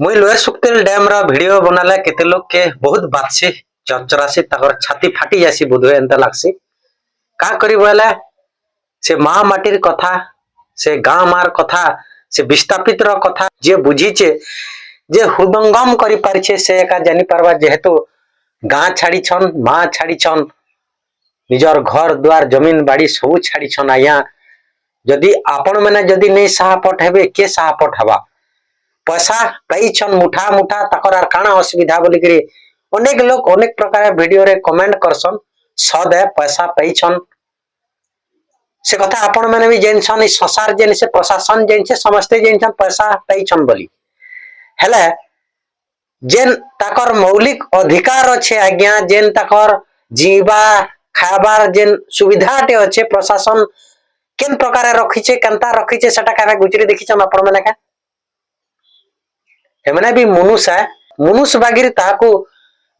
मुई lower Suktel dam रा video बनाला केते लोग के बहुत बातसी चरचरासी ताकर छाती फाटी जासी बुधवे एंता लागसी का करी बोला से माँ माटीर कथा से गाँ मार कथा से विस्थापित र कथा जे बुझीचे जे हृदंगम करि पारिछे से एका जानि पारबा जेहेतु गाँ छाड़ी छन माँ छाड़ी छन निजर घर द्वार जमीन बाड़ी सब छाड़ी छन आया जदि आपण मैंने जदि नहीं साहपट हेबे के साहपट हवा पैसा पाई छन मुठा मुठा तकर आर काना असुविधा बोली करी अनेक लोग अनेक प्रकार वीडियो रे कमेंट करसन सदे पैसा पाई छन से कथा आपण मैंने भी जेनसन संसार जेन से प्रशासन जेन से समस्ते जेनसन पैसा पाई छन बोली हेले जेन ताकर मौलिक अधिकार अच्छे आज्ञा जेन ताकर जीवा खाबार जेन सुविधा टे अच्छे प्रशासन केन प्रकार रखीचे केनता रखीचे सेटा काने गुजरी देखी छन आपण मैंने का हेमने भी मनुष्य बागिर ताको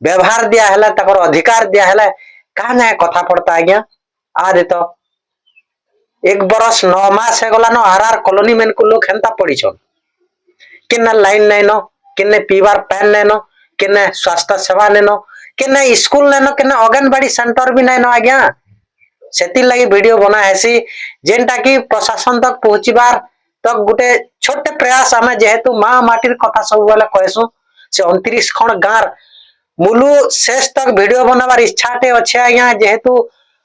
व्यवहार दिया है ताकर अधिकार दिया है कहा ना कथा पड़ता आज्ञा आ दे तो 1 बरस 9 मास है गला न आर कॉलोनी मेन को लोग हेंता पड़ी छन किन्ना लाइन नै न किन्ने पीवार पैन नै न किन्ने स्वास्थ्य सेवा नै न किन्ने स्कूल नै न किन्ने अंगनवाड़ी सेंटर भी नै न आज्ञा सेति लगी वीडियो बना हैसी जेनटा की प्रशासन तक पहुंचीबार तक गोटे छोटे प्रयास आमे जेहेतु माँ माटीर कथा सब बेले कहसु से 29 खण गाँर मुलु शेष तक वीडियो बनाबार इच्छा टे अच्छे आज्ञा जेहेतु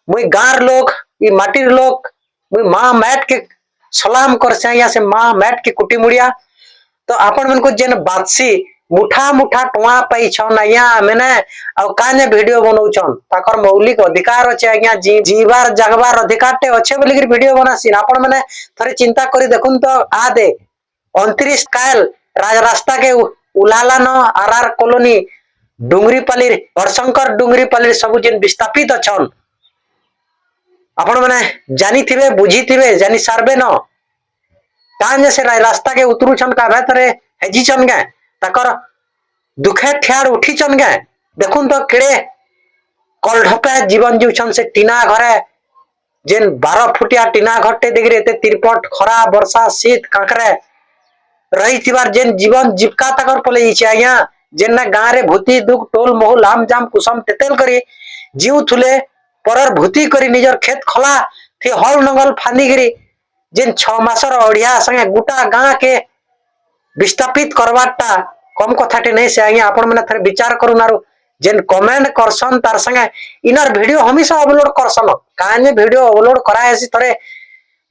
मुई गाँर लोग ई माटीर लोग मुई माँ मैट के सलाम करसे आज्ञा से माँ मैट के कुटी मुड़िया तो आपण मन को जेन बातसी मुठा मुठा टुआ पाई छन आज्ञा मैंने आ काने वीडियो बनौ छन ताकर मौलिक अधिकार अच्छे आज्ञा जीवार जगबार अधिकार टे अच्छे बोली वीडियो बनासी आपण मैंने थरे चिंता करी देखुन तो आ दे 29 कायल रास्ता के उलाला न आर कॉलोनी डुंगरीपाली हरशंकर डुंगरीपाली सब जेन विस्थापित अछन आपण मैंने जानी थिबे बुझी थिबे जानी सारबे न तांजे से रास्ता के उतरू छन का भीतर हेजी छन गे ताकर दुखे ठियार उठी छन गे देखुन तो केड़े कलढपे जीवन जीवछन से टीना घरे जेन 12 फुटिया टीना घरटे देखिरे एते तिरपट खरा वर्षा शीत काकरे रही थिबार जेन जीवन जीविका ताकर पले इचे आज्ञा जेन गाँ रे भूति दुख टोल मोह लाम जाम कुसम तेतेल करी जीव थुले परर भूति करी निजर खेत खला थी हल नंगल फानी गिरी जेन 6 मासर ओढ़िया संगे गुटा गाँ के विस्थापित करवाटा कम कथाटे नहीं से आज्ञा आपण मैंने थरे विचार करूँ आरु जेन कमेंट करसन तार संगे इनर वीडियो हमेशा अपलोड करसन काने वीडियो अपलोड करायसी थरे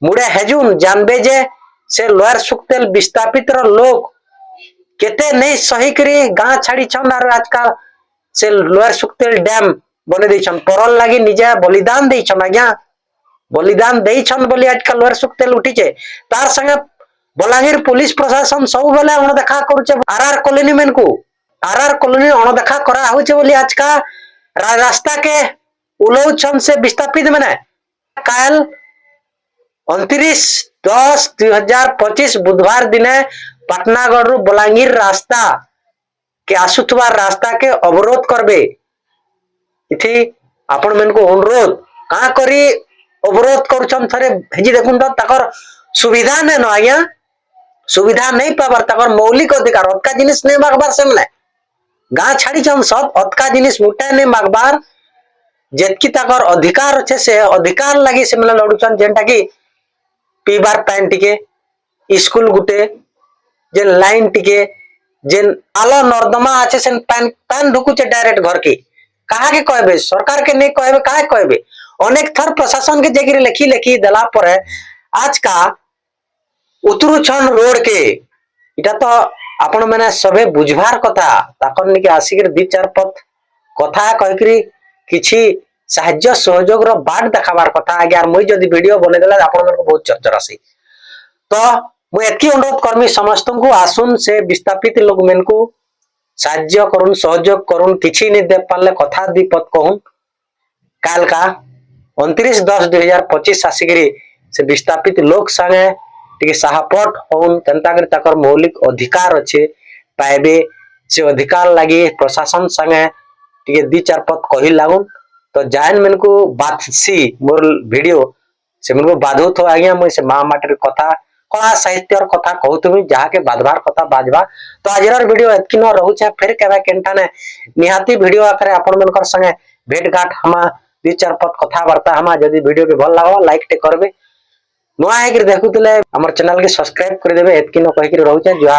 मुड़े हेजुन जानबे जे से लोअर सुक्तेल विस्थापित रो लोग केते नहीं सही करी गाँ छाड़ी छन आरु आजकल से लोअर सुक्तेल डैम बने दै छन परल लागि निजे बलिदान दै छन आज्ञा बलिदान दै छन बोली आजकल लोअर सुक्तेल उठीचे तार संगे बलांगीर पुलिस प्रशासन सब बेले अणदेखा करूचे आर कॉलोनी मेन को आर कॉलोनी अणदेखा करा होचे बोली आज का रास्ता के उलौ छन से विस्थापित माने काल 29/10/2025 बुधवार दिने पाटनागढ़ रु बलांगीर रास्ता के आसुथबार रास्ता के अवरोध करबे इथि आपण मेन को अनुरोध का करी अवरोध करूछन थरे भेजी देखुन तो ताकर सुविधा ने न आज्ञा सुविधा नहीं पाबार ताकर मौलिक अधिकार अतका जिनिस नहीं मागबार से मने गाँ छाड़ी छन सब अतका जिनिस मुटा नहीं मागबार जेतकी ताकर अधिकार अच्छे से अधिकार लगी से मने लड़ुछन जेनटा की पीबार पैन टिके स्कूल गुटे जेन लाइन टिके जेन आलो नर्दमा अच्छे से पैन पैन ढुकुचे डायरेक्ट घर के कहा के कहबे सरकार के नहीं कहबे काहे कहबे अनेक थर प्रशासन के जगह लिखी लिखी दला पर आज का उतरू छन रोड के इटा तो आपण मैंने सबे बुझवार कथा ताकर निके आसिक 2-4 पथ कथा कहकरी किछि साहाय्य सहयोग रो बाट देखाबार कथा आगे मुई जदी वीडियो बने देला आपण मन को बहुत चर्चरासी तो मुई एतकी अनुरोध करमी समस्त को आसुन से विस्थापित लोग मेन को साहाय्य करुन सहयोग करुन किछि नि दे पाले कथा दी पथ कहून काल का 29/10/2025 आसिकरी से विस्थापित लोग संगे टिके साहपट होन केनता कर ताकर मौलिक अधिकार अच्छे पाइबे से अधिकार लगी प्रशासन संगे टिके 2-4 पथ कही लागुन तो जान मन को बात सी मोर वीडियो से मन को बाधो तो आज्ञा मुई से माँ माटर कथा कला साहित्य कथा कहूथि जहाँ के बाधवार कथा बाजवा। तो आज वीडियो एतकी न रोचे फिर केबे केनटा ने निहाती वीडियो आकर आपण मनकर संगे भेट घाट हमा दि चार पद कथा वार्ता हमा जदी वीडियो के भल लागो लाइक टे करबे नुआ है कि देखुतले हमर चैनल के सब्सक्राइब कर देबे एतकी न कहि कि रहउचे जुहा।